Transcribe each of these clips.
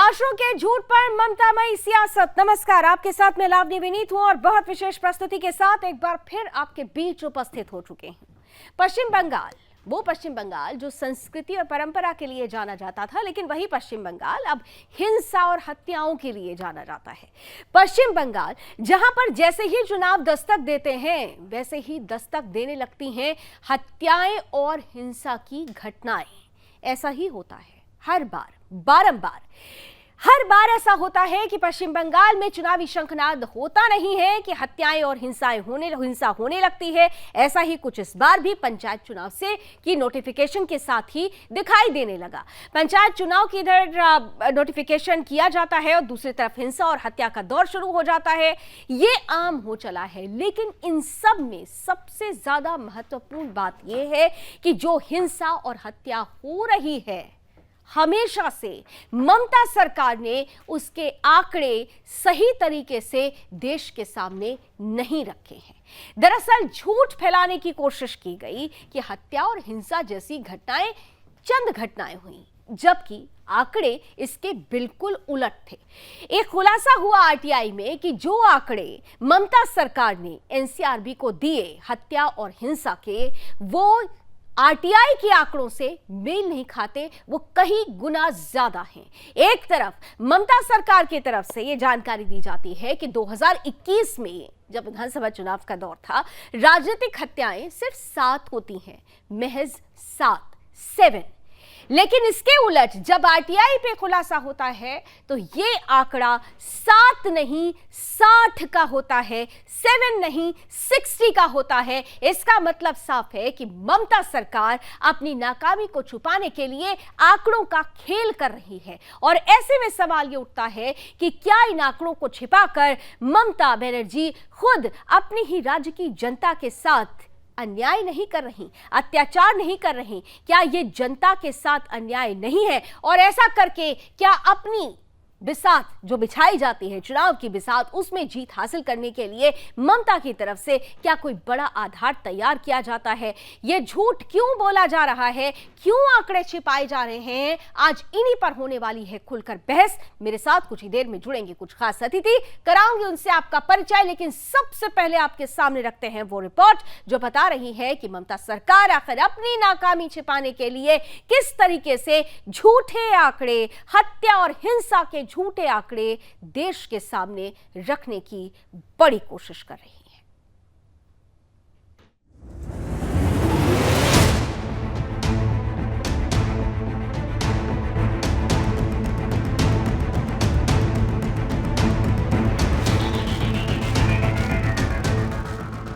लाशों के झूठ पर ममतामयी सियासत। नमस्कार, आपके साथ मैं लावनी विनीत हूं और बहुत विशेष प्रस्तुति के साथ एक बार फिर आपके बीच उपस्थित हो चुके हैं। पश्चिम बंगाल, वो पश्चिम बंगाल जो संस्कृति और परंपरा के लिए जाना जाता था, लेकिन वही पश्चिम बंगाल अब हिंसा और हत्याओं के लिए जाना जाता है। पश्चिम बंगाल जहां पर जैसे ही चुनाव दस्तक देते हैं वैसे ही दस्तक देने लगती हैं हत्याएं और हिंसा की घटनाएं। ऐसा ही होता है हर बार, बारंबार हर बार ऐसा होता है कि पश्चिम बंगाल में चुनावी शंखनाद होता नहीं है कि हत्याएं और हिंसा होने लगती है। ऐसा ही कुछ इस बार भी पंचायत चुनाव से की नोटिफिकेशन के साथ ही दिखाई देने लगा। पंचायत चुनाव की इधर नोटिफिकेशन किया जाता है और दूसरी तरफ हिंसा और हत्या का दौर शुरू हो जाता है। ये आम हो चला है, लेकिन इन सब में सबसे ज्यादा महत्वपूर्ण बात यह है कि जो हिंसा और हत्या हो रही है, हमेशा से ममता सरकार ने उसके आंकड़े सही तरीके से देश के सामने नहीं रखे हैं। दरअसल झूठ फैलाने की कोशिश की गई कि हत्या और हिंसा जैसी घटनाएं चंद घटनाएं हुई, जबकि आंकड़े इसके बिल्कुल उलट थे। एक खुलासा हुआ आरटीआई में कि जो आंकड़े ममता सरकार ने एनसीआरबी को दिए हत्या और हिंसा के, वो आरटीआई के आंकड़ों से मेल नहीं खाते, वो कहीं गुना ज्यादा हैं। एक तरफ ममता सरकार की तरफ से ये जानकारी दी जाती है कि 2021 में जब विधानसभा चुनाव का दौर था, राजनीतिक हत्याएं सिर्फ 7 होती हैं, महज 7। लेकिन इसके उलट जब आरटीआई पे खुलासा होता है तो ये आंकड़ा 7 नहीं 60 का होता है, 7 नहीं 60 का होता है। इसका मतलब साफ है कि ममता सरकार अपनी नाकामी को छुपाने के लिए आंकड़ों का खेल कर रही है। और ऐसे में सवाल ये उठता है कि क्या इन आंकड़ों को छिपाकर ममता बनर्जी खुद अपनी ही राज्य की जनता के साथ अन्याय नहीं कर रही, अत्याचार नहीं कर रही? क्या ये जनता के साथ अन्याय नहीं है? और ऐसा करके क्या अपनी बिसात जो बिछाई जाती है, चुनाव की बिसात, उसमें जीत हासिल करने के लिए ममता की तरफ से क्या कोई बड़ा आधार तैयार किया जाता है? ये झूठ क्यों बोला जा रहा है, क्यों आंकड़े छिपाए जा रहे हैं? आज इन्हीं पर होने वाली है खुलकर बहस। मेरे साथ कुछ ही देर में जुड़ेंगे कुछ खास अतिथि, कराऊंगे उनसे आपका परिचय, लेकिन सबसे पहले आपके सामने रखते हैं वो रिपोर्ट जो बता रही है कि ममता सरकार आखिर अपनी नाकामी छिपाने के लिए किस तरीके से झूठे आंकड़े, हत्या और हिंसा के झूठे आंकड़े देश के सामने रखने की बड़ी कोशिश कर रही है।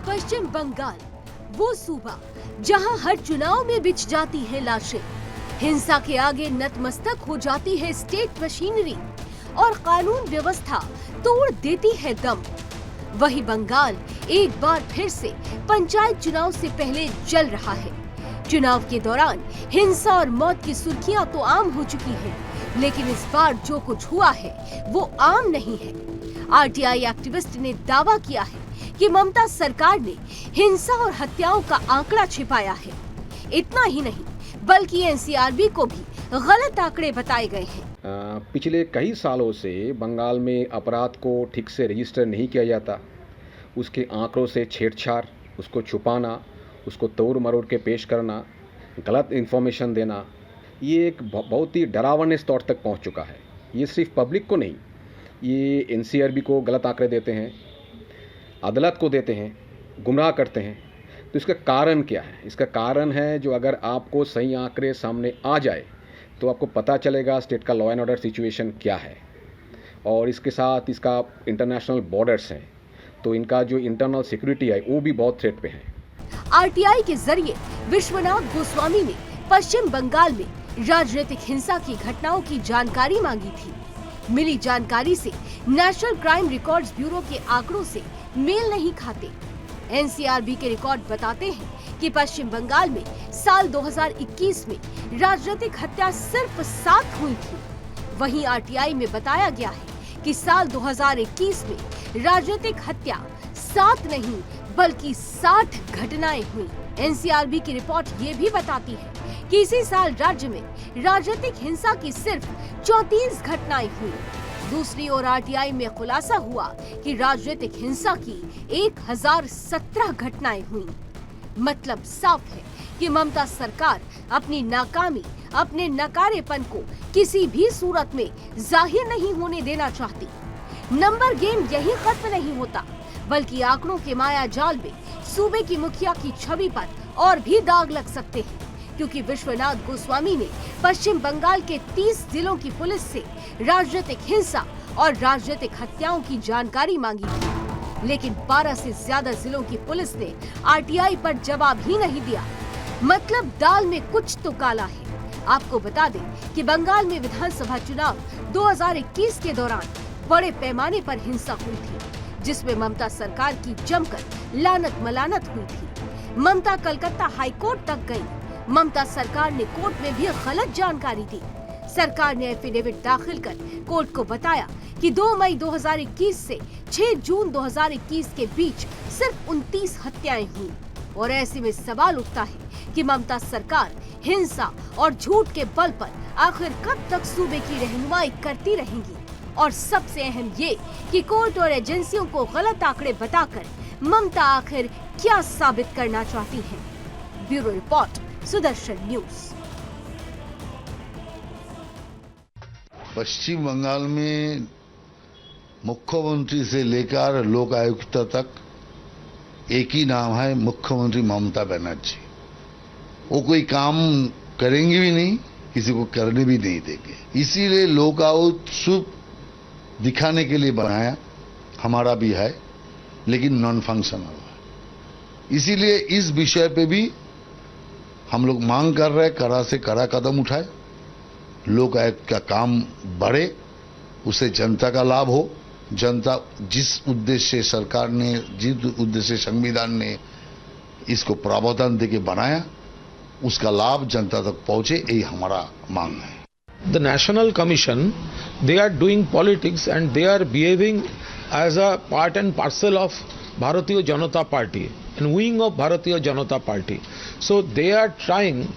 पश्चिम बंगाल, वो सूबा जहां हर चुनाव में बिछ जाती है लाशें, हिंसा के आगे नतमस्तक हो जाती है स्टेट मशीनरी और कानून व्यवस्था तोड़ देती है दम। वही बंगाल एक बार फिर से पंचायत चुनाव से पहले जल रहा है। चुनाव के दौरान हिंसा और मौत की सुर्खियां तो आम हो चुकी हैं, लेकिन इस बार जो कुछ हुआ है वो आम नहीं है। आरटीआई एक्टिविस्ट ने दावा किया है कि ममता सरकार ने हिंसा और हत्याओं का आंकड़ा छिपाया है। इतना ही नहीं, बल्कि एनसीआरबी को भी गलत आंकड़े बताए गए हैं। पिछले कई सालों से बंगाल में अपराध को ठीक से रजिस्टर नहीं किया जाता। उसके आंकड़ों से छेड़छाड़, उसको छुपाना, उसको तोड़ मरोड़ के पेश करना, गलत इन्फॉर्मेशन देना, ये एक बहुत ही डरावने स्तर तक पहुंच चुका है। ये सिर्फ पब्लिक को नहीं, ये एनसीआरबी को गलत आंकड़े देते हैं, अदालत को देते हैं, गुमराह करते हैं। तो इसका कारण क्या है? इसका कारण है जो अगर आपको सही आंकड़े सामने आ जाए तो आपको पता चलेगा स्टेट का लॉ एंड ऑर्डर सिचुएशन क्या है। और इसके साथ इसका इंटरनेशनल बॉर्डर्स हैं, तो इनका जो इंटरनल सिक्योरिटी है वो भी बहुत थ्रेट पे है। आरटीआई के जरिए विश्वनाथ गोस्वामी ने पश्चिम बंगाल में राजनीतिक हिंसा की घटनाओं की जानकारी मांगी थी। मिली जानकारी से नेशनल क्राइम रिकॉर्ड्स ब्यूरो के आंकड़ों से मेल नहीं खाते। एनसीआरबी के रिकॉर्ड बताते हैं कि पश्चिम बंगाल में साल 2021 में राजनीतिक हत्या सिर्फ 7 हुई थी। वहीं आरटीआई में बताया गया है कि साल 2021 में राजनीतिक हत्या 7 नहीं बल्कि 60 घटनाएं हुई। एनसीआरबी की रिपोर्ट ये भी बताती है कि इसी साल राज्य में राजनीतिक हिंसा की सिर्फ 34 घटनाएं हुई। दूसरी ओर आरटीआई में खुलासा हुआ कि राजनीतिक हिंसा की 1017 घटनाएं हुई। मतलब साफ है कि ममता सरकार अपनी नाकामी, अपने नकारेपन को किसी भी सूरत में जाहिर नहीं होने देना चाहती। नंबर गेम यही खत्म नहीं होता, बल्कि आंकड़ों के माया जाल में सूबे की मुखिया की छवि पर और भी दाग लग सकते हैं, क्योंकि विश्वनाथ गोस्वामी ने पश्चिम बंगाल के 30 जिलों की पुलिस से राजनीतिक हिंसा और राजनीतिक हत्याओं की जानकारी मांगी थी, लेकिन 12 से ज्यादा जिलों की पुलिस ने आरटीआई पर जवाब ही नहीं दिया। मतलब दाल में कुछ तो काला है। आपको बता दें कि बंगाल में विधानसभा चुनाव 2021 के दौरान बड़े पैमाने पर हिंसा हुई थी, जिसमें ममता सरकार की जमकर लानत मलानत हुई थी। ममता कलकत्ता हाईकोर्ट तक गई। ममता सरकार ने कोर्ट में भी गलत जानकारी दी। सरकार ने एफिडेविट दाखिल कर कोर्ट को बताया कि 2 मई 2021 से 6 जून 2021 के बीच सिर्फ 29 हत्याएं हुई। और ऐसे में सवाल उठता है कि ममता सरकार हिंसा और झूठ के बल पर आखिर कब तक सूबे की रहनुमाई करती रहेंगी। और सबसे अहम ये कि कोर्ट और एजेंसियों को गलत आंकड़े बताकर ममता आखिर क्या साबित करना चाहती है। Bureau report, Sudarshan news. Paschim Bangal में मुख्यमंत्री से लेकर लोक आयुक्त तक एक ही नाम है, मुख्यमंत्री ममता बनर्जी। वो कोई काम करेंगे भी नहीं, किसी को करने भी नहीं देंगे। इसीलिए लोक आयुक्त शुभ दिखाने के लिए बनाया, हमारा भी है, लेकिन नॉन फंक्शनल है। इसीलिए इस विषय पे भी हम लोग मांग कर रहे हैं, कड़ा से कड़ा कदम उठाए, लोक आयुक्त का काम बढ़े, उसे जनता का लाभ हो। जनता जिस उद्देश्य से सरकार ने, जिस उद्देश्य से संविधान ने इसको प्रावधान देके बनाया, उसका लाभ जनता तक पहुंचे, यही हमारा मांग है। The National Commission, they are doing politics and they are behaving as a part and parcel of Bharatiya Janata Party and wing of Bharatiya Janata Party. So they are trying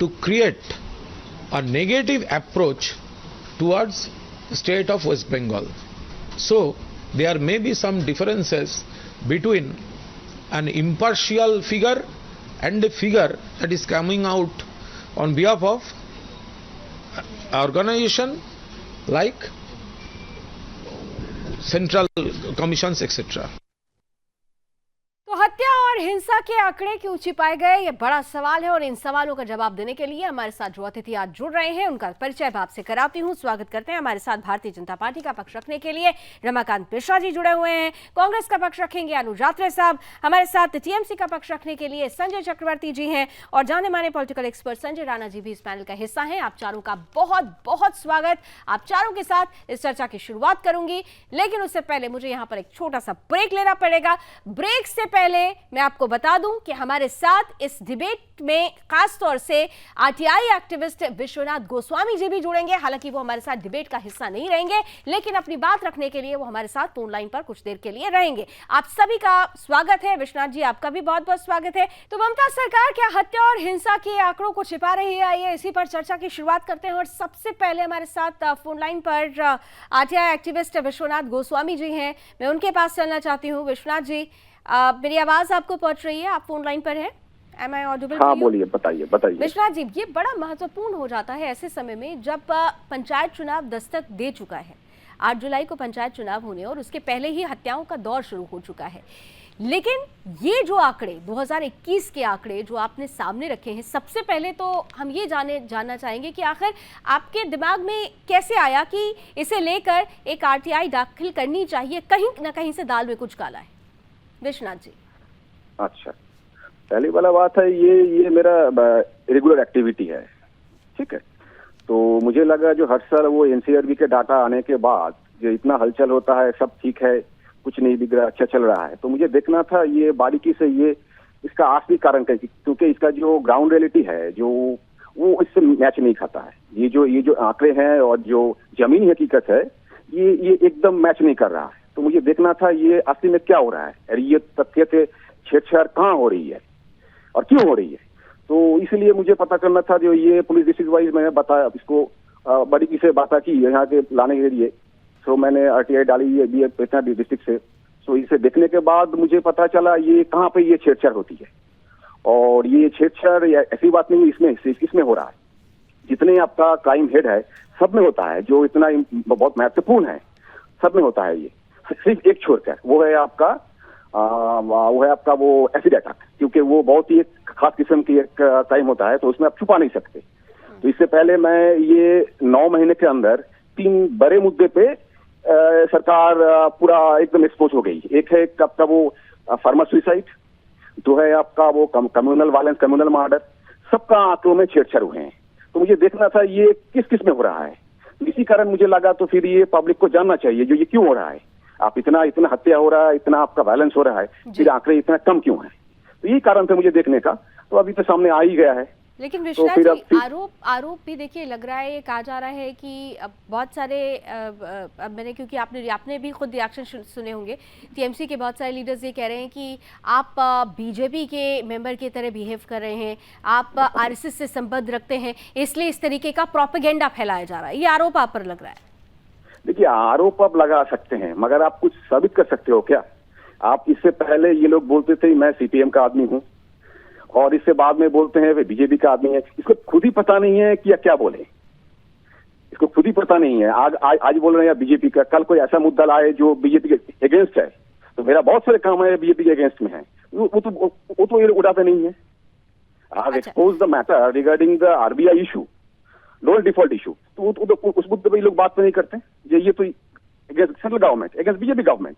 to create a negative approach towards state of West Bengal. So there may be some differences between an impartial figure and a figure that is coming out on behalf of organization like central commissions etc. तो हत्या और हिंसा के आंकड़े क्यों छिपाए गए, ये बड़ा सवाल है। और इन सवालों का जवाब देने के लिए हमारे साथ जो अतिथि आज जुड़ रहे हैं, उनका परिचय मैं आपसे कराती हूं। स्वागत करते हैं हमारे साथ भारतीय जनता पार्टी का पक्ष रखने के लिए रमाकांत मिश्रा जी जुड़े हुए हैं। कांग्रेस का पक्ष रखेंगे अनुज रात्रे साहब। हमारे साथ टीएमसी का पक्ष रखने के लिए संजय चक्रवर्ती जी हैं और जाने माने पॉलिटिकल एक्सपर्ट संजय राणा जी भी इस पैनल का हिस्सा हैं। आप चारों का बहुत बहुत स्वागत। आप चारों के साथ इस चर्चा की शुरुआत करूंगी, लेकिन उससे पहले मुझे यहाँ पर एक छोटा सा ब्रेक लेना पड़ेगा। ब्रेक से पहले मैं आपको बता दूं कि हमारे साथ इस डिबेट में खास तौर से आरटीआई एक्टिविस्ट विश्वनाथ गोस्वामी जी भी जुड़ेंगे। हालांकि वो हमारे साथ डिबेट का हिस्सा नहीं रहेंगे, लेकिन अपनी बात रखने के लिए वो हमारे साथ फोन लाइन पर कुछ देर के लिए रहेंगे। आप सभी का स्वागत है। विश्वनाथ जी, आपका भी बहुत बहुत स्वागत है। तो ममता सरकार क्या हत्या और हिंसा के आंकड़ों को छिपा रही है? आइए इसी पर चर्चा की शुरुआत करते हैं। और सबसे पहले हमारे साथ फोन लाइन पर आरटीआई एक्टिविस्ट विश्वनाथ गोस्वामी जी हैं। मैं उनके पास चलना चाहती हूँ। विश्वनाथ जी, मेरी आवाज आपको पहुंच रही है? आप फोन लाइन पर हैं? Am I audible? हाँ, बोलिए, बताइए। विश्वनाथ जी, ये बड़ा महत्वपूर्ण हो जाता है ऐसे समय में जब पंचायत चुनाव दस्तक दे चुका है। 8 जुलाई को पंचायत चुनाव होने और उसके पहले ही हत्याओं का दौर शुरू हो चुका है। लेकिन ये जो आंकड़े 2021 के आंकड़े जो आपने सामने रखे हैं, सबसे पहले तो हम ये जानना चाहेंगे कि आखिर आपके दिमाग में कैसे आया कि इसे लेकर एक आरटीआई दाखिल करनी चाहिए? कहीं ना कहीं से दाल में कुछ काला है। विश्वनाथ जी। अच्छा, पहली वाला बात है, ये मेरा रेगुलर एक्टिविटी है, ठीक है। तो मुझे लगा जो हर साल वो एनसीआरबी के डाटा आने के बाद जो इतना हलचल होता है, सब ठीक है, कुछ नहीं बिगड़ा, अच्छा चल रहा है, तो मुझे देखना था ये बारीकी से ये इसका असली कारण क्या, क्योंकि इसका जो ग्राउंड रियलिटी है जो वो इससे मैच नहीं खाता है। ये जो आंकड़े हैं और जो जमीनी हकीकत है ये एकदम मैच नहीं कर रहा है। तो मुझे देखना था ये असली में क्या हो रहा है और ये तथ्य से छेड़छाड़ कहाँ हो रही है और क्यों हो रही है। तो इसलिए मुझे पता करना था, जो ये पुलिस डिस्ट्रिक्ट वाइज मैंने बताया इसको बड़ी किसी से बात की यहाँ के लाने के लिए। सो मैंने RTI डाली ये भी इतना डिस्ट्रिक्ट से। सो इसे देखने के बाद मुझे पता चला ये कहाँ पे ये छेड़छाड़ होती है, और ये छेड़छाड़ ऐसी बात नहीं है, इसमें हो रहा है। जितने आपका क्राइम हेड है सब में होता है, जो इतना बहुत महत्वपूर्ण है सब में होता है। ये सिर्फ एक छोड़कर वो है आपका वो एसिड अटैक, क्योंकि वो बहुत ही एक खास किस्म की एक क्राइम होता है, तो उसमें आप छुपा नहीं सकते। तो इससे पहले मैं ये 9 महीने के अंदर 3 बड़े मुद्दे पे सरकार पूरा एकदम एक्सपोज हो गई। एक है आपका वो फार्मर सुसाइड, दो है आपका वो कम्युनल वायलेंस, कम्युनल मर्डर, सबका आंकड़ों में छेड़छाड़ हुए हैं। तो मुझे देखना था ये किस किस में हो रहा है। तो इसी कारण मुझे लगा तो फिर ये पब्लिक को जानना चाहिए जो ये क्यों हो रहा है। आप इतना हत्या हो रहा है, इतना आपका वायलेंस हो रहा है, फिर आंकड़े इतना कम क्यों है। तो ये कारण था मुझे देखने का। तो अभी तो सामने आ ही गया है। लेकिन तो विश्वनाथ फिर जी, आरोप भी देखिए लग रहा है, ये कहा जा रहा है कि अब बहुत सारे अब मैंने, क्योंकि आपने भी खुद रिएक्शन सुने होंगे, TMC के बहुत सारे लीडर्स ये कह रहे हैं कि आप BJP के मेंबर की तरह बिहेव कर रहे हैं, आप RSS से संबंध रखते हैं, इसलिए इस तरीके का प्रोपेगेंडा फैलाया जा रहा है। ये आरोप आप पर लग रहा है। देखिए, आरोप आप लगा सकते हैं, मगर आप कुछ साबित कर सकते हो क्या? आप इससे पहले ये लोग बोलते थे मैं CPM का आदमी हूँ, और इससे बाद में बोलते हैं वे BJP का आदमी है। इसको खुद ही पता नहीं है कि क्या बोले, इसको खुद ही पता नहीं है। आज बोल रहे हैं BJP का, कल कोई ऐसा मुद्दा लाए जो BJP के अगेंस्ट है, तो मेरा बहुत सारे काम है BJP के अगेंस्ट में है, वो तो ये उड़ाते नहीं है। आज expose the matter regarding the RBI issue, loan default issue, तो उस मुद्दे पर ये लोग बात तो नहीं करते। ये तो against central government, against BJP government.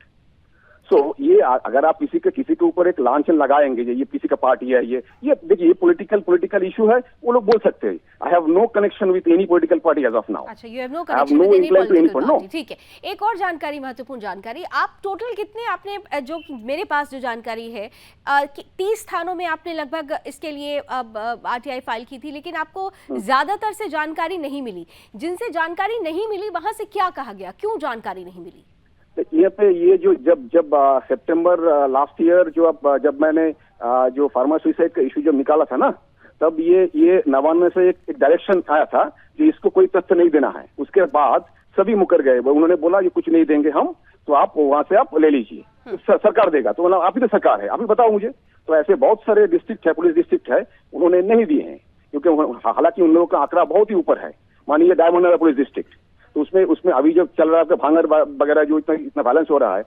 So ये अगर आप किसी के ऊपर एक लांछन लगाएंगे, ये किसी का पार्टी है, ये देखिए ये पॉलिटिकल इशू है, वो लोग बोल सकते हैं I have no connection with any political party as of now. अच्छा, you have no connection with any political party, ठीक है। एक और जानकारी, महत्वपूर्ण जानकारी, आप टोटल कितने, आपने जो मेरे पास जो जानकारी है 30 थानों में आपने लगभग इसके लिए RTI फाइल की थी, लेकिन आपको ज्यादातर से जानकारी नहीं मिली। जिनसे जानकारी नहीं मिली वहां से क्या कहा गया, क्यों जानकारी नहीं मिली? ये पे ये जो जब सितंबर लास्ट ईयर जब मैंने जो फार्मर सुसाइड का इशू जब निकाला था ना, तब ये नवान्न से एक डायरेक्शन आया था कि इसको कोई तथ्य नहीं देना है। उसके बाद सभी मुकर गए, उन्होंने बोला ये कुछ नहीं देंगे हम, तो आप वहां से आप ले लीजिए, सरकार देगा। तो मतलब आप ही तो सरकार है, आप ही बताओ मुझे। तो ऐसे बहुत सारे डिस्ट्रिक्ट है, पुलिस डिस्ट्रिक्ट है, उन्होंने नहीं दिए हैं, क्योंकि हालांकि उन लोगों का आंकड़ा बहुत ही ऊपर है। मानिए डायमंड हार्बर पुलिस डिस्ट्रिक्ट, तो उसमें अभी जो चल रहा है भांगर वगैरह जो इतना वायलेंस हो रहा है,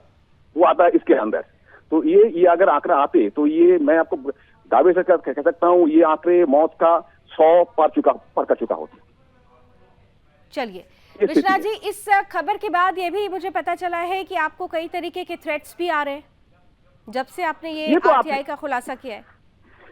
वो आता है इसके अंदर। तो ये अगर आंकड़ा आते तो ये मैं आपको दावे से कह सकता हूँ, ये आंकड़े मौत का 100 पार कर चुका होता। चलिए विश्वनाथ जी, इस खबर के बाद ये भी मुझे पता चला है कि आपको कई तरीके के थ्रेट्स भी आ रहे हैं जब से आपने ये तो RTI का खुलासा किया है।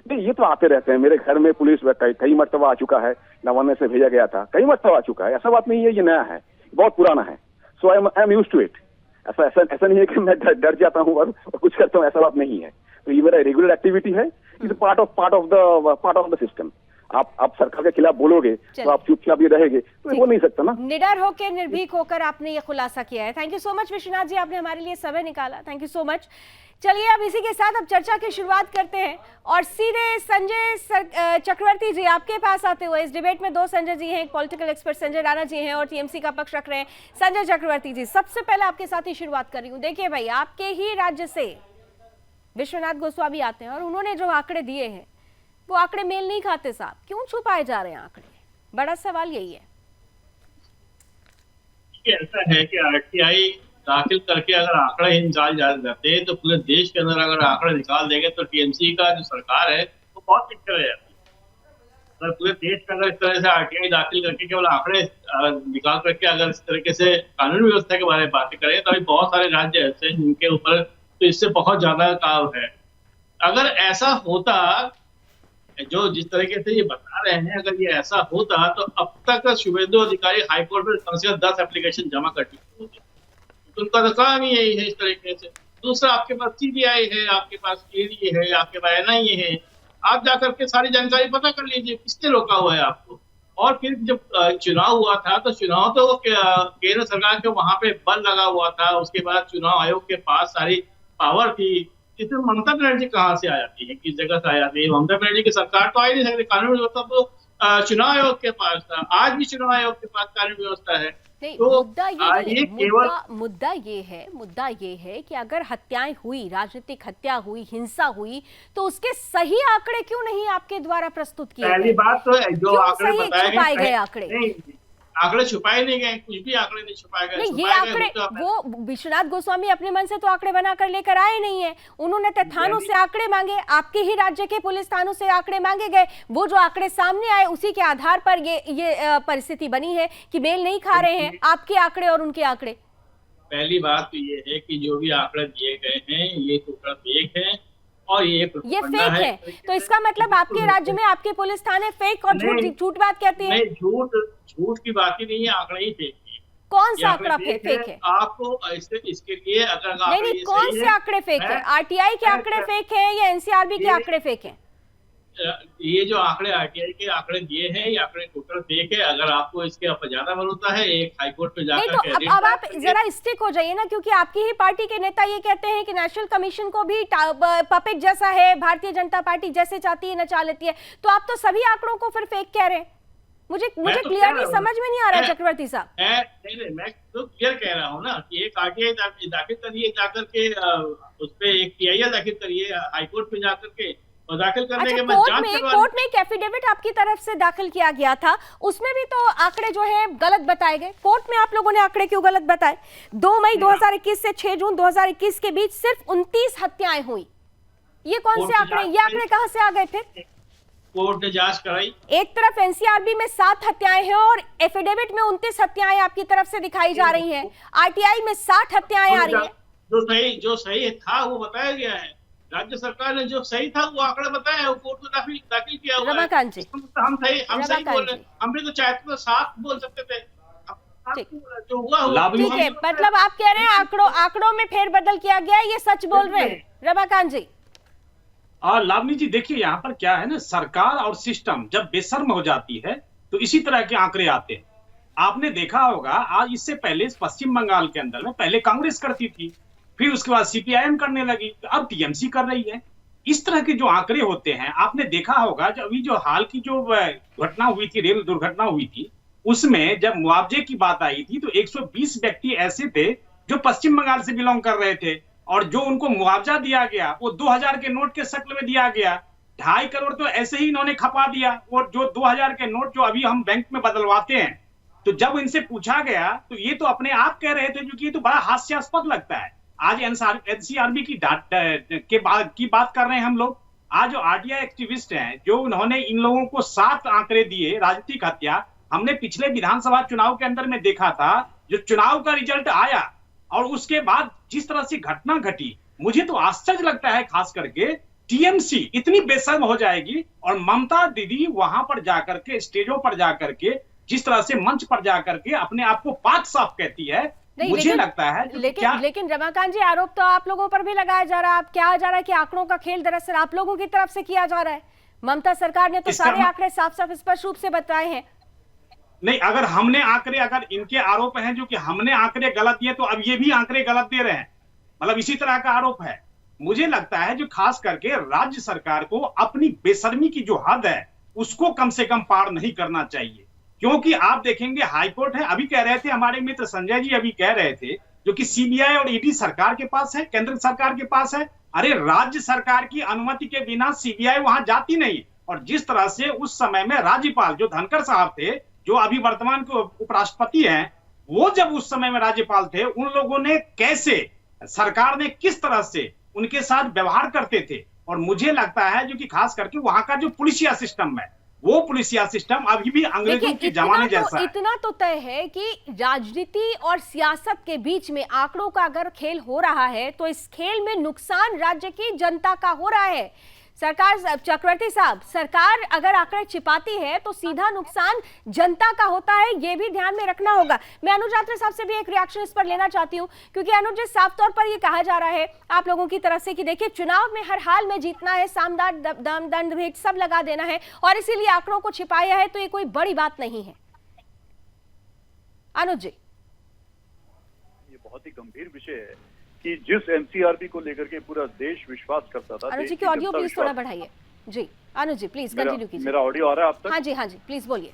नहीं, ये तो आते रहते हैं। मेरे घर में पुलिस कई मरतबा आ चुका है, नवान्न से भेजा गया था, कई मरतबा आ चुका है। ऐसा बात नहीं है ये नया है, बहुत पुराना है। So I am used to it. ऐसा नहीं है कि मैं डर जाता हूँ और कुछ करता हूँ, ऐसा बात नहीं है। तो ये मेरा रेगुलर एक्टिविटी है, it's part of the system. आप सरकार के खिलाफ बोलोगे तो आप चुपचाप ही रहेंगे, तो हो नहीं सकता ना। निडर होकर, निर्भीक होकर आपने ये खुलासा किया है। Thank you so much Vishwanath ji, आपने हमारे लिए समय निकाला, थैंक यू सो मच। चलिए अब इसी के साथ अब चर्चा की शुरुआत करते हैं और सीधे संजय चक्रवर्ती जी आपके पास आते हुए, इस डिबेट में 2 संजय जी हैं, एक पॉलिटिकल एक्सपर्ट संजय राणा जी हैं और TMC का पक्ष रख रहे हैं संजय चक्रवर्ती जी। सबसे पहले आपके साथ ही शुरुआत कर रही हूँ। देखिए भाई, आपके ही राज्य से विश्वनाथ गोस्वामी आते हैं और उन्होंने जो आंकड़े दिए हैं वो आंकड़े मेल नहीं खाते साहब, क्यों छुपाए जा रहे हैं आंकड़े? बड़ा सवाल यही है। ऐसा है कि RTI दाखिल करके अगर आंकड़े ही निकाल जाते तो पूरे देश के अंदर अगर आंकड़े निकाल देंगे तो TMC का जो सरकार है वो बहुत पिछड़ रह जाती है। अगर पूरे देश में अगर इस तरह से RTI दाखिल करके केवल आंकड़े निकाल करके अगर इस तरीके से कानूनी व्यवस्था के बारे में बातें करें तो अभी बहुत सारे राज्य ऐसे हैं जिनके ऊपर तो इससे बहुत ज्यादा काम है। अगर ऐसा होता, जो जिस तरीके से ये बता रहे हैं, अगर ये ऐसा होता तो अब तक शुभेंदु अधिकारी हाईकोर्ट में कम से कम 10 एप्लीकेशन जमा कर चुके होते। उनका तो काम ही यही है इस तरीके से। दूसरा, आपके पास CBI है, आपके पास ED है, आपके पास NIA है, आप जाकर के सारी जानकारी पता कर लीजिए किसने रोका हुआ है आपको। और फिर जब चुनाव हुआ था तो चुनाव तो केंद्र सरकार के वहां पे बल लगा हुआ था, उसके बाद चुनाव आयोग के पास सारी पावर थी, इसमें ममता बनर्जी कहाँ से आ जाती है, किस जगह से आ जाती है? ममता बनर्जी की सरकार तो आ ही नहीं सकती। कानून व्यवस्था तो चुनाव आयोग के पास था, आज भी चुनाव आयोग के पास कानून व्यवस्था है। नहीं, तो मुद्दा ये नहीं है, केवल मुद्दा ये है कि अगर हत्याएं हुई, राजनीतिक हत्या हुई, हिंसा हुई, तो उसके सही आंकड़े क्यों नहीं आपके द्वारा प्रस्तुत किए पहली गए? बात तो है, जो क्यों आंकड़े सही बताए छुपाए गए आंकड़े? नहीं, आंकड़े छुपाए नहीं गए, कुछ भी आंकड़े नहीं छुपाए गए। नहीं, ये आंकड़े वो विश्वनाथ गोस्वामी अपने मन से तो आंकड़े बनाकर लेकर आए नहीं है, उन्होंने तो थानों से आंकड़े मांगे, आपके ही राज्य के पुलिस थानों से आंकड़े मांगे गए, वो जो आंकड़े सामने आए उसी के आधार पर ये परिस्थिति बनी है कि मेल नहीं खा रहे हैं आपके आंकड़े और उनके आंकड़े। पहली बात तो ये है कि जो भी आंकड़े दिए गए हैं ये टोटल फेक है और ये फेक है, तो इसका मतलब आपके राज्य में आपके पुलिस थाने फेक और झूठ बात कहते हैं? नहीं, झूठ की बात ही नहीं है, आंकड़े ही फेक है। कौन सा आंकड़ा फेक है? आपको इसके लिए अगर नहीं, कौन से आंकड़े फेक है? आरटीआई के आंकड़े फेक है या एनसीआरबी के आंकड़े फेक है? ये जो आंकड़े आरटीआई के आंकड़े दिए हैं ये आंकड़े टोटल फेक है। अगर आपको इसके ऊपर ज्यादा भरोसा है, एक हाईकोर्ट पे जाकर नहीं, तो अब आप जरा स्टिक हो जाइए ना, क्योंकि आपकी ही पार्टी के नेता ये कहते हैं कि नेशनल कमीशन को भी पपेट जैसा है, भारतीय जनता पार्टी जैसे चाहती है नचा लेती है, तो आप तो सभी आंकड़ों को फिर फेक कह रहे हैं। मुझे क्लियरली समझ में नहीं आ रहा चक्रवर्ती साहब। नहीं, मैं तो क्लियर कह रहा हूँ ना कि एक आरटीआई दाखिल करिए, जाकर के उस पे एक पीआईआर दाखिल करिए हाईकोर्ट में जाकर के, और दाखिल करने के बाद कोर्ट में एक एफिडेविट आपकी तरफ से दाखिल किया गया था, उसमें भी तो आंकड़े जो है गलत बताए गए। कोर्ट में आप लोगों ने आंकड़े क्यों गलत बताए? 2 मई 2021 से 6 जून 2021 के बीच सिर्फ 29 हत्याएं हुई। ये कौन से आंकड़े? ये आंकड़े कहां से आ गए फिर? कोर्ट ने जांच कराई। एक तरफ एनसीआरबी में 7 हत्याएं हैं और एफिडेविट में 29 हत्याएं आपकी तरफ से दिखाई जा रही हैं। आरटीआई में 60 हत्याएं आ रही हैं। जो सही था वो बताया गया है। राज्य सरकार ने जो सही था वो आंकड़ा बताया है, वो कोर्ट में दाखिल किया हुआ है। रमाकांत जी, हम सही बोल रहे हैं। हम भी तो चाहते तो 7 बोल सकते थे, जो हुआ ठीक है। मतलब आप कह रहे हैं आंकड़ों में फेरबदल किया गया है, ये सच बोल रहे हैं रमाकांत जी? और लावनी जी देखिए, यहाँ पर क्या है ना, सरकार और सिस्टम जब बेशर्म हो जाती है तो इसी तरह के आंकड़े आते हैं। आपने देखा होगा आज इससे पहले पश्चिम बंगाल के अंदर में पहले कांग्रेस करती थी, फिर उसके बाद सीपीआईएम करने लगी, अब टीएमसी कर रही है। इस तरह के जो आंकड़े होते हैं, आपने देखा होगा जब अभी जो हाल की जो घटना हुई थी, रेल दुर्घटना हुई थी, उसमें जब मुआवजे की बात आई थी तो 120 व्यक्ति ऐसे थे जो पश्चिम बंगाल से बिलोंग कर रहे थे, और जो उनको मुआवजा दिया गया वो 2000 के नोट के शक्ल में दिया गया। 2.5 करोड़ तो ऐसे ही इन्होंने खपा दिया, और जो 2000 के नोट जो अभी हम बैंक में बदलवाते हैं, तो जब इनसे पूछा गया तो ये तो अपने आप कह रहे थे, क्योंकि ये तो बड़ा हास्यास्पद लगता है। आज एनसीआरबी की बात कर रहे हैं हम लोग। आज जो आरटीआई एक्टिविस्ट हैं, जो उन्होंने इन लोगों को 7 आंकड़े दिए राजनीतिक हत्या, हमने पिछले विधानसभा चुनाव के अंदर में देखा था, जो चुनाव का रिजल्ट आया और उसके बाद जिस तरह से घटना घटी, मुझे तो आश्चर्य लगता है, खास करके टीएमसी इतनी बेशर्म हो जाएगी और ममता दीदी वहां पर जाकर के, स्टेजों पर जाकर के, जिस तरह से मंच पर जाकर के अपने आप को पाक साफ कहती है, मुझे लगता है। लेकिन रमाकांत जी, आरोप तो आप लोगों पर भी लगाया जा रहा है। आप क्या जा रहा है कि आंकड़ों का खेल दरअसल आप लोगों की तरफ से किया जा रहा है। ममता सरकार ने तो सारे आंकड़े साफ साफ स्पष्ट रूप से बताए हैं। नहीं, अगर हमने आंकड़े, अगर इनके आरोप हैं जो कि हमने आंकड़े गलत दिए, तो अब ये भी आंकड़े गलत दे रहे हैं, मतलब इसी तरह का आरोप है। मुझे लगता है जो खास करके राज्य सरकार को अपनी बेशर्मी की जो हद है उसको कम से कम पार नहीं करना चाहिए, क्योंकि आप देखेंगे हाईकोर्ट है, अभी कह रहे थे हमारे मित्र संजय जी, अभी कह रहे थे जो कि सीबीआई और ईडी सरकार के पास है, केंद्र सरकार के पास है। अरे राज्य सरकार की अनुमति के बिना सीबीआई वहां जाती नहीं। और जिस तरह से उस समय में राज्यपाल जो धनखड़ साहब थे, जो अभी वर्तमान के उपराष्ट्रपति हैं, वो जब उस समय में राज्यपाल थे, उन लोगों ने कैसे, सरकार ने किस तरह से उनके साथ व्यवहार करते थे। और मुझे लगता है जो कि खास करके वहां का जो पुलिसिया सिस्टम है, वो पुलिसिया सिस्टम अभी भी अंग्रेजों के जमाने जैसा है। इतना तो तय है कि राजनीति और सियासत के बीच में आंकड़ों का अगर खेल हो रहा है तो इस खेल में नुकसान राज्य की जनता का हो रहा है। सरकार, चक्रवर्ती साहब, सरकार अगर आंकड़े छिपाती है तो सीधा नुकसान जनता का होता है, ये भी ध्यान में रखना होगा। मैं अनुज यात्रा साहब से भी एक रिएक्शन इस पर लेना चाहती हूँ, क्योंकि अनुज जी, साफ तौर पर ये कहा जा रहा है आप लोगों की तरफ से कि देखिए चुनाव में हर हाल में जीतना है, सामदान दंड भेंट सब लगा देना है, और इसीलिए आंकड़ों को छिपाया है, तो ये कोई बड़ी बात नहीं है। अनुज जी, ये बहुत ही गंभीर विषय है कि जिस एनसीआरबी को लेकर के पूरा देश विश्वास करता था, अनुज देश जी की की ऑडियो जनता प्लीज थोड़ा विश्वास- बढ़ाइए। जी अनुज जी प्लीज कंटिन्यू कीजिए। मेरा ऑडियो आ रहा है आप तक? हाँ जी प्लीज बोलिए।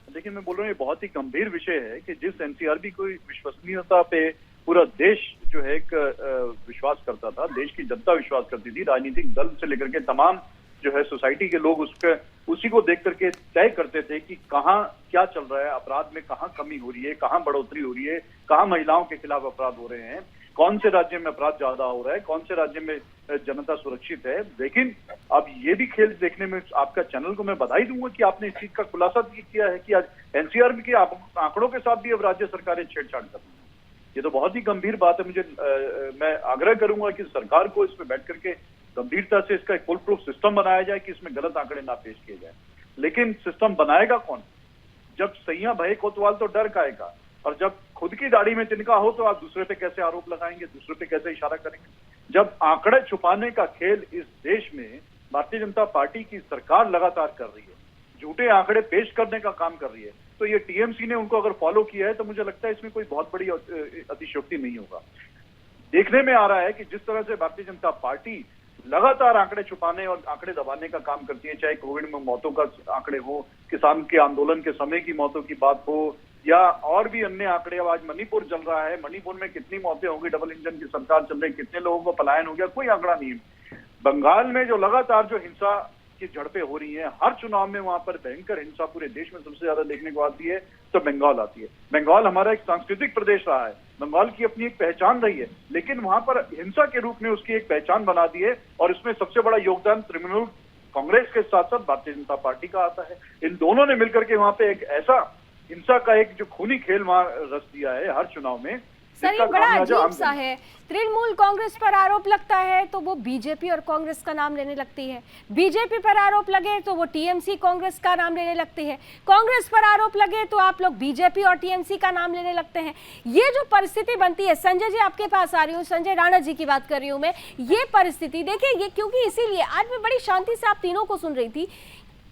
देखिए, मैं बोल रहा हूँ ये बहुत ही गंभीर विषय है कि जिस एनसीआरबी को विश्वसनीयता पे पूरा देश जो है एक विश्वास करता था, देश की जनता विश्वास करती थी, राजनीतिक दल से लेकर के तमाम जो है सोसाइटी के लोग उसी को देख करके तय करते थे कि कहाँ क्या चल रहा है, अपराध में कहाँ कमी हो रही है, कहाँ बढ़ोतरी हो रही है, कहाँ महिलाओं के खिलाफ अपराध हो रहे हैं, कौन से राज्य में अपराध ज्यादा हो रहा है, कौन से राज्य में जनता सुरक्षित है। लेकिन अब ये भी खेल देखने में आपका चैनल को मैं बधाई दूंगा कि आपने इस चीज का खुलासा किया है कि आज एनसीआरबी के आंकड़ों के साथ भी अब राज्य सरकारें छेड़छाड़ कर रही हैं। ये तो बहुत ही गंभीर बात है। मैं आग्रह करूंगा कि सरकार को इसमें बैठ करके गंभीरता से इसका एक फुल प्रूफ सिस्टम बनाया जाए कि इसमें गलत आंकड़े ना पेश किए जाए। लेकिन सिस्टम बनाएगा कौन? जब सैया भय कोतवाल तो डर खाएगा, और जब खुद की दाढ़ी में तिनका हो तो आप दूसरे पे कैसे आरोप लगाएंगे, दूसरे पे कैसे इशारा करेंगे? जब आंकड़े छुपाने का खेल इस देश में भारतीय जनता पार्टी की सरकार लगातार कर रही है, झूठे आंकड़े पेश करने का काम कर रही है, तो ये टीएमसी ने उनको अगर फॉलो किया है तो मुझे लगता है इसमें कोई बहुत बड़ी अतिशयोक्ति नहीं होगा। देखने में आ रहा है कि जिस तरह से भारतीय जनता पार्टी लगातार आंकड़े छुपाने और आंकड़े दबाने का काम करती है, चाहे कोविड में मौतों का आंकड़े हो, किसान के आंदोलन के समय की मौतों की बात हो, या और भी अन्य आंकड़े। अब आज मणिपुर चल रहा है, मणिपुर में कितनी मौतें होंगी, डबल इंजन की सरकार चल रही, कितने लोगों को पलायन हो गया, कोई आंकड़ा नहीं है। बंगाल में जो लगातार जो हिंसा की झड़पें हो रही हैं, हर चुनाव में वहां पर भयंकर हिंसा पूरे देश में सबसे ज्यादा देखने को आती है, तो बंगाल आती है। बंगाल हमारा एक सांस्कृतिक प्रदेश रहा है, बंगाल की अपनी एक पहचान रही है, लेकिन वहां पर हिंसा के रूप में उसकी एक पहचान बना दी है, और इसमें सबसे बड़ा योगदान तृणमूल कांग्रेस के साथ साथ भारतीय जनता पार्टी का आता है। इन दोनों ने मिलकर के वहां पे एक ऐसा हिंसा का एक जो खूनी खेल वहां रच दिया है हर चुनाव में। सर ये बड़ा अजीब सा है, तृणमूल कांग्रेस पर आरोप लगता है तो वो बीजेपी और कांग्रेस का नाम लेने लगती है, बीजेपी पर आरोप लगे तो वो टीएमसी कांग्रेस का नाम लेने लगती है, कांग्रेस पर आरोप लगे तो आप लोग बीजेपी और टीएमसी का नाम लेने लगते हैं। ये जो परिस्थिति बनती है, संजय जी आपके पास आ रही हूँ, संजय राणा जी की बात कर रही हूँ मैं, ये परिस्थिति देखिए, ये क्योंकि इसीलिए आज मैं बड़ी शांति से आप तीनों को सुन रही थी,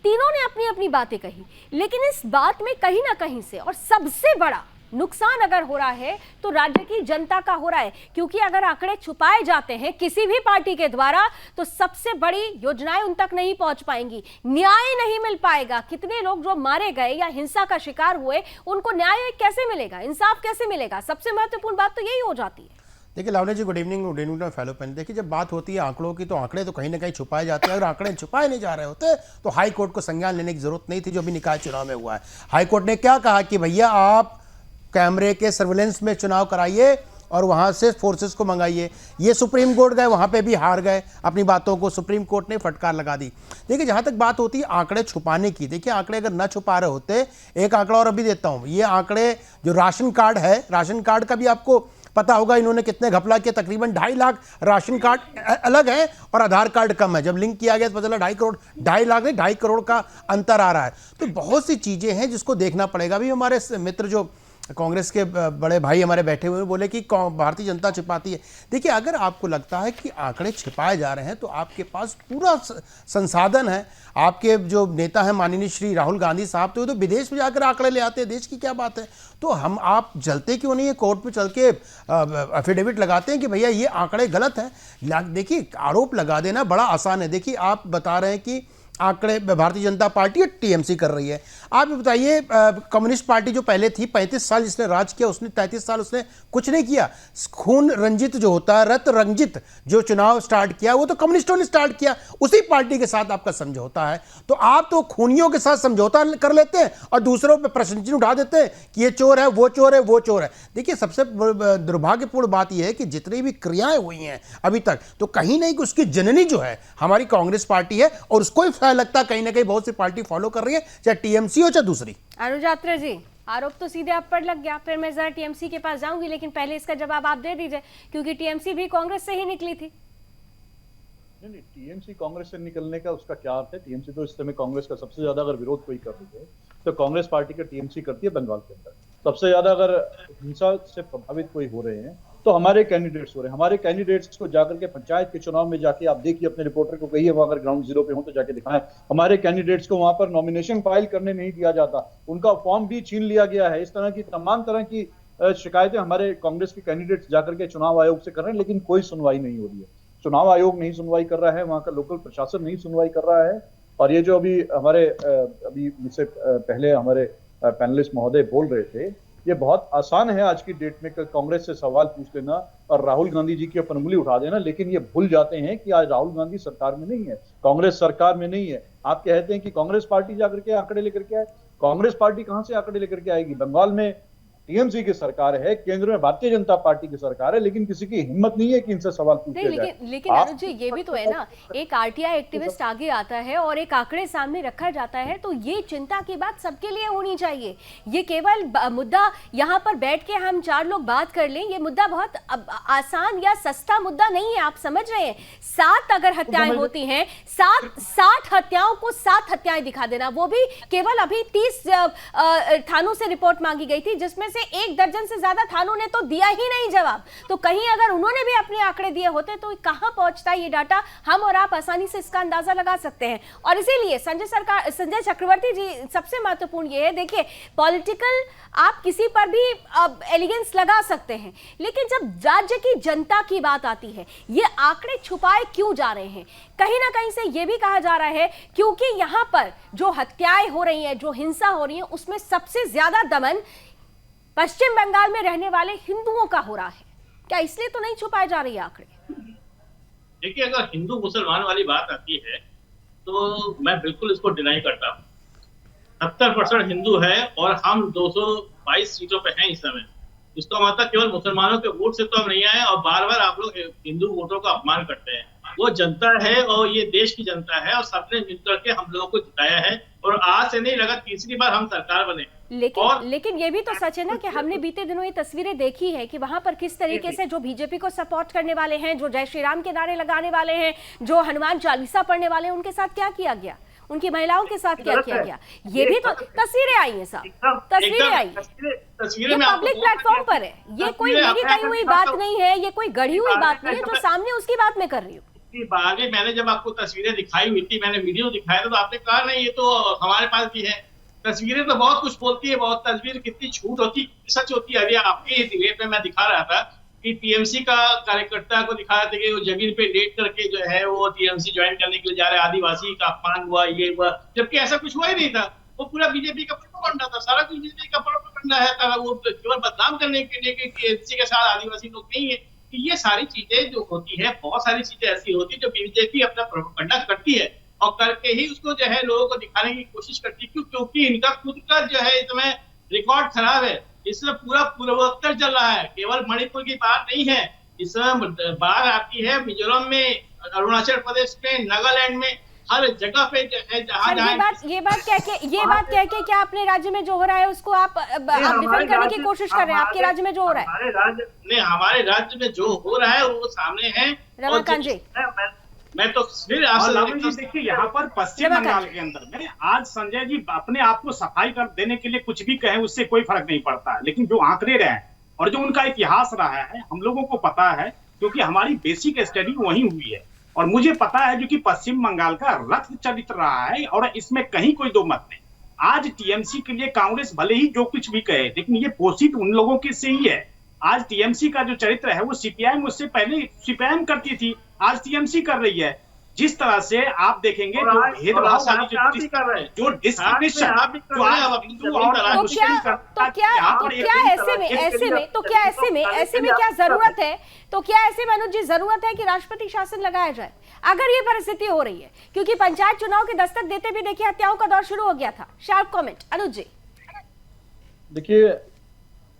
तीनों ने अपनी अपनी बातें कही, लेकिन इस बात में कहीं ना कहीं से और सबसे बड़ा नुकसान अगर हो रहा है तो राज्य की जनता का हो रहा है, क्योंकि अगर आंकड़े छुपाए जाते हैं किसी भी पार्टी के द्वारा तो सबसे बड़ी योजनाएं उन तक नहीं पहुंच पाएंगी, न्याय नहीं मिल पाएगा। कितने लोग जो मारे गए या हिंसा का शिकार हुए उनको न्याय कैसे मिलेगा, इंसाफ कैसे मिलेगा? सबसे महत्वपूर्ण बात तो यही हो जाती है। देखिए लावण्य जी, गुड इवनिंग फेलो पेन। देखिए जब बात होती है आंकड़ों की तो आंकड़े तो कहीं ना कहीं छुपाए जाते हैं। अगर आंकड़े छुपाए नहीं जा रहे होते तो हाई कोर्ट को संज्ञान लेने की जरूरत नहीं थी, जो भी निकाय चुनाव में हुआ है। हाई कोर्ट ने क्या कहा कि भैया आप कैमरे के सर्विलेंस में चुनाव कराइए और वहां से फोर्सेस को मंगाइए। ये सुप्रीम कोर्ट गए, वहां पे भी हार गए, अपनी बातों को सुप्रीम कोर्ट ने फटकार लगा दी। देखिए जहां तक बात होती है आंकड़े छुपाने की, देखिए आंकड़े अगर न छुपा रहे होते, एक आंकड़ा और अभी देता हूं, ये आंकड़े जो राशन कार्ड है, राशन कार्ड का भी आपको पता होगा इन्होंने कितने घपला किया, तकरीबन 2.5 लाख राशन कार्ड अलग है और आधार कार्ड कम है। जब लिंक किया गया तो पता चला 2.5 करोड़, 2.5 लाख नहीं 2.5 करोड़ का अंतर आ रहा है। तो बहुत सी चीजें हैं जिसको देखना पड़ेगा। अभी हमारे मित्र जो कांग्रेस के बड़े भाई हमारे बैठे हुए बोले कि भारतीय जनता छिपाती है। देखिए अगर आपको लगता है कि आंकड़े छिपाए जा रहे हैं तो आपके पास पूरा संसाधन है। आपके जो नेता हैं माननीय श्री राहुल गांधी साहब, तो विदेश में जाकर आंकड़े ले आते हैं, देश की क्या बात है। तो हम आप जलते क्यों नहीं है, कोर्ट में चल के एफिडेविट लगाते हैं कि भैया ये आंकड़े गलत हैं। देखिए आरोप लगा देना बड़ा आसान है। देखिए आप बता रहे हैं कि आंकड़े भारतीय जनता पार्टी और टीएमसी कर रही है। आप बताइए कम्युनिस्ट पार्टी जो पहले थी 35 साल जिसने राज किया, उसने 33 साल उसने कुछ नहीं किया। खून रंजित जो होता है, रत रंजित जो चुनाव स्टार्ट किया वो तो कम्युनिस्टों ने स्टार्ट किया, उसी पार्टी के साथ आपका समझौता है। तो आप तो खूनियों के साथ समझौता कर लेते हैं और दूसरों पर प्रश्न चिन्ह उठा देते हैं कि ये चोर है, वो चोर है, वो चोर है। देखिए सबसे दुर्भाग्यपूर्ण बात यह है कि जितनी भी क्रियाएं हुई हैं अभी तक, तो कहीं नहीं कि उसकी जननी जो है हमारी कांग्रेस पार्टी है, और उसको ही लगता है कहीं ना कहीं बहुत सी पार्टी फॉलो कर रही है, चाहे टीएमसी हो चाहे दूसरी। अनुज यात्रा जी, आरोप तो सीधे आप पर लग गया, फिर मैं जरा टीएमसी के पास जाऊंगी, लेकिन पहले इसका जवाब आप दे दीजिए, क्योंकि टीएमसी भी कांग्रेस से ही निकली थी। नहीं, टीएमसी कांग्रेस से निकलने का उसका क्या अर्थ है? टीएमसी तो इस समय कांग्रेस का सबसे ज्यादा अगर विरोध कोई कर रही है तो कांग्रेस पार्टी का टीएमसी करती है बंगाल के अंदर। सबसे ज्यादा अगर हिंसा से प्रभावित कोई हो रहे हैं तो हमारे कैंडिडेट्स हो रहे हैं। हमारे कैंडिडेट्स को जाकर के पंचायत के चुनाव में जाके आप देखिए, अपने रिपोर्टर को कहिए वो अगर ग्राउंड जीरो पे हो तो जाके दिखाएं। हमारे कैंडिडेट्स को वहां पर नॉमिनेशन फाइल करने नहीं दिया जाता, उनका फॉर्म भी छीन लिया गया है। इस तरह की तमाम तरह की शिकायतें हमारे कांग्रेस के कैंडिडेट्स जाकर के चुनाव आयोग से कर रहे हैं, लेकिन कोई सुनवाई नहीं हो रही है। चुनाव आयोग नहीं सुनवाई कर रहा है, वहां का लोकल प्रशासन नहीं सुनवाई कर रहा है। और ये जो अभी मुझसे पहले हमारे पैनलिस्ट महोदय बोल रहे थे, ये बहुत आसान है आज की डेट में कांग्रेस से सवाल पूछ लेना और राहुल गांधी जी की ऊपर उंगली उठा देना, लेकिन ये भूल जाते हैं कि आज राहुल गांधी सरकार में नहीं है, कांग्रेस सरकार में नहीं है। आप कहते हैं कि कांग्रेस पार्टी जाकर के आंकड़े लेकर के आए, कांग्रेस पार्टी कहां से आंकड़े लेकर के आएगी? बंगाल में टीएमसी की सरकार है, केंद्र में भारतीय जनता पार्टी की सरकार है, लेकिन किसी की हिम्मत नहीं है कि इनसे सवाल पूछे जाए। लेकिन अनुज जी, ये भी तो है ना, एक आरटीआई एक्टिविस्ट आगे आता है और एक आंकड़े सामने रखा जाता है, तो ये चिंता की बात सबके लिए होनी चाहिए। ये केवल मुद्दा यहाँ पर बैठ के हम 4 लोग बात कर लें, ये मुद्दा बहुत आसान या सस्ता मुद्दा नहीं है, आप समझ रहे हैं। 7 अगर हत्याएं होती हैं, 60 हत्याओं को 7 हत्याएं दिखा देना, वो भी केवल अभी 30 थानों से रिपोर्ट मांगी गई थी, जिसमें से 1 दर्जन से ज्यादा थानों ने तो दिया ही नहीं जवाब। तो कहीं अगर उन्होंने भी अपने आंकड़े दिए होते तो कहां पहुंचता ये डाटा, हम और आप आसानी से इसका अंदाजा लगा सकते हैं। और इसीलिए संजय चक्रवर्ती जी, सबसे महत्वपूर्ण ये है, देखिए पॉलिटिकल आप किसी पर भी एलिगेंस लगा सकते हैं, लेकिन जब राज्य की जनता की बात आती है, ये आंकड़े छुपाए क्यों जा रहे हैं? कहीं ना कहीं से ये भी कहा जा रहा है क्योंकि यहां पर जो हत्याएं हो रही हैं, जो हिंसा हो रही है, उसमें सबसे ज्यादा दमन पश्चिम बंगाल में रहने वाले हिंदुओं का हो रहा है। क्या इसलिए तो नहीं छुपाए जा रही है आंकड़े? देखिए, अगर हिंदू मुसलमान वाली बात आती है तो मैं बिल्कुल इसको डिनाई करता हूँ। 70% हिंदू है और हम 222 सीटों पे हैं इस समय। इसका मतलब केवल मुसलमानों के वोट से तो हम नहीं आए, और बार बार आप लोग हिंदू वोटों का अपमान करते हैं। वो जनता है और ये देश की जनता है, और सबने मिलकर के हम लोगों को जिताया है, और आज से नहीं लगा तीसरी बार हम सरकार बने। लेकिन ये भी तो सच है ना कि हमने बीते दिनों ये तस्वीरें देखी है कि वहां पर किस तरीके से जो बीजेपी को सपोर्ट करने वाले हैं, जो जय श्री राम के नारे लगाने वाले हैं, जो हनुमान चालीसा पढ़ने वाले हैं, उनके साथ क्या किया गया, उनकी महिलाओं के साथ क्या किया गया, ये भी तो तस्वीरें आई हैं साहब, तस्वीरें आई, ये पब्लिक प्लेटफॉर्म पर है, ये कोई मेरी कही हुई बात नहीं है, ये कोई गढ़ी हुई बात नहीं है, जो सामने उसकी बात मैं कर रही हूँ। आगे मैंने जब आपको तस्वीरें दिखाई हुई थी, मैंने वीडियो दिखाया था, तो आपने कहा नहीं ये तो हमारे पास भी है। तस्वीरें तो बहुत कुछ बोलती है, बहुत तस्वीर कितनी झूठ होती सच होती है। अभी आपके डिबेट में मैं दिखा रहा था कि टीएमसी का कार्यकर्ता को दिखा रहे थे कि वो जमीन पे लेट करके जो है वो टीएमसी ज्वाइन करने के लिए जा रहे, आदिवासी का अपमान हुआ, ये हुआ, जबकि ऐसा कुछ हुआ ही नहीं था। वो पूरा बीजेपी का प्रोपेगेंडा था, सारा कुछ बीजेपी का प्रोपेगेंडा है, वो केवल बदनाम करने के लिए कि टीएमसी के साथ आदिवासी लोग नहीं है। ये सारी चीजें जो होती है, बहुत सारी चीजें ऐसी होती है जो बीजेपी अपना प्रोपेगेंडा करती है, और करके ही उसको जो है लोगों को दिखाने की कोशिश करती है। क्योंकि इनका खुद का जो है इसमें रिकॉर्ड खराब है, इसमें पूरा पूर्वोत्तर चल रहा है, केवल मणिपुर की बात नहीं है। इसमें बाढ़ आती है मिजोरम में, अरुणाचल प्रदेश में, नागालैंड में, हर जगह पे जो है जहाँ ये बात कह के क्या अपने राज्य में जो हो रहा है उसको आप डिफेंड करने की कोशिश कर रहे हैं? आपके राज्य में जो हो रहा है, हमारे राज्य में जो हो रहा है वो सामने है। रमाकांत जी, मैं तो फिर देखिए यहाँ पर पश्चिम बंगाल के अंदर में आज संजय जी अपने आप को सफाई कर देने के लिए कुछ भी कहें उससे कोई फर्क नहीं पड़ता है, लेकिन जो आंकड़े रहे और जो उनका इतिहास रहा है हम लोगों को पता है, क्योंकि हमारी बेसिक स्टडी वहीं हुई है। और मुझे पता है जो कि पश्चिम बंगाल का रथ चरित्र रहा है, और इसमें कहीं कोई दो मत नहीं। आज टीएमसी के लिए कांग्रेस भले ही जो कुछ भी कहे, लेकिन ये पोषित उन लोगों के से ही है। आज टीएमसी का जो चरित्र है वो सीपीआईएम उससे पहले सीपीआईएम करती थी, आज टीएमसी कर रही है। जिस तरह से आप देखेंगे जो भेदभाव वाली जो डिस्क्रिमिनेशन ऐसे में क्या जरूरत है, तो क्या ऐसे में अनुज जी जरूरत है कि राष्ट्रपति शासन लगाया जाए अगर ये परिस्थिति हो रही है? क्योंकि पंचायत चुनाव के दस्तक देते भी देखिए हत्याओं का दौर शुरू हो गया था। शार्प कमेंट अनुज जी। देखिए,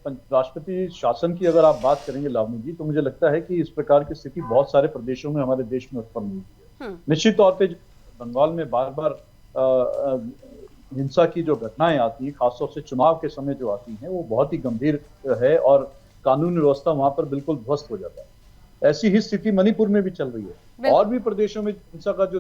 राष्ट्रपति शासन की अगर आप बात करेंगे लावनी जी, तो मुझे लगता है कि इस प्रकार की स्थिति बहुत सारे प्रदेशों में हमारे देश में उत्पन्न हुई है। निश्चित तौर पे बंगाल में बार बार हिंसा की जो घटनाएं आती हैं, खासतौर से चुनाव के समय जो आती हैं, वो बहुत ही गंभीर है और कानूनी व्यवस्था वहां पर बिल्कुल ध्वस्त हो जाता है। ऐसी ही स्थिति मणिपुर में भी चल रही है, और भी प्रदेशों में हिंसा का जो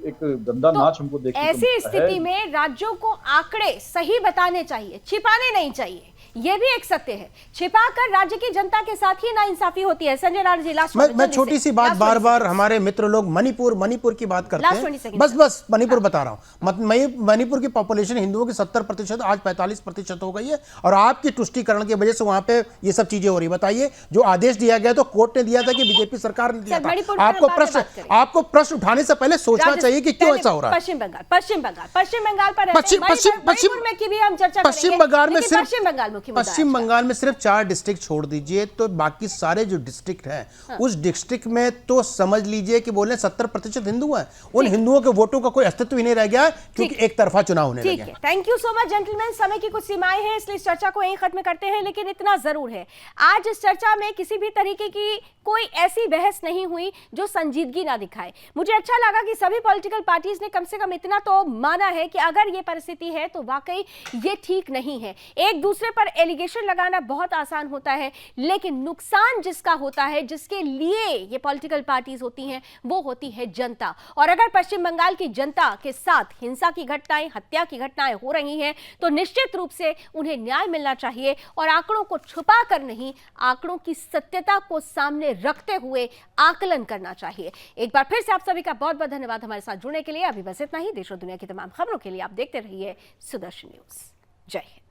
एक गंदा नाच हमको देखने को मिलता है। ऐसी स्थिति में राज्यों को आंकड़े सही बताने चाहिए, छिपाने नहीं चाहिए। ये भी एक सत्य है, छिपाकर राज्य की जनता के साथ ही नाइंसाफी होती है। संजय लाल जी, लास्ट मैं छोटी सी बात, बार बार हमारे मित्र लोग मणिपुर की बात करते हैं, बस मणिपुर बता रहा हूं। मणिपुर की पॉपुलेशन हिंदुओं की 70% आज 45% हो गई है, और आपकी तुष्टीकरण की वजह से वहां पे ये सब चीजें हो रही। बताइए, जो आदेश दिया गया तो कोर्ट ने दिया था कि बीजेपी सरकार ने दिया था। आपको प्रश्न उठाने से पहले सोचना चाहिए कि क्यों ऐसा हो रहा है। पश्चिम बंगाल पर पश्चिम बंगाल में सिर्फ 4 डिस्ट्रिक्ट छोड़ दीजिए, तो बाकी सारे जो डिस्ट्रिक्ट हैं उस डिस्ट्रिक्ट में तो समझ लीजिए कि बोले 70% हिंदू हैं। उन हिंदुओं के वोटों का कोई अस्तित्व ही नहीं रह गया, क्योंकि एक तरफा चुनाव होने लगे। Thank you so much gentleman. समय की कुछ सीमाएं हैं, इसलिए इस चर्चा को यहीं खत्म करते हैं, लेकिन इतना जरूर है, आज इस चर्चा में किसी भी तरीके की कोई ऐसी बहस नहीं हुई जो संजीदगी ना दिखाए। मुझे अच्छा लगा कि सभी पॉलिटिकल पार्टीज ने कम से कम इतना तो माना है कि अगर ये परिस्थिति है तो वाकई ये ठीक नहीं है। एक दूसरे पर एलिगेशन लगाना बहुत आसान होता है, लेकिन नुकसान जिसका होता है, जिसके लिए ये पॉलिटिकल पार्टीज होती हैं, वो होती है जनता। और अगर पश्चिम बंगाल की जनता के साथ हिंसा की घटनाएं, हत्या की घटनाएं हो रही हैं, तो निश्चित रूप से उन्हें न्याय मिलना चाहिए, और आंकड़ों को छुपा कर नहीं, आंकड़ों की सत्यता को सामने रखते हुए आकलन करना चाहिए। एक बार फिर से आप सभी का बहुत बहुत धन्यवाद हमारे साथ जुड़ने के लिए। अभी बस इतना ही। देश और दुनिया की तमाम खबरों के लिए आप देखते रहिए सुदर्शन न्यूज। जय हिंद।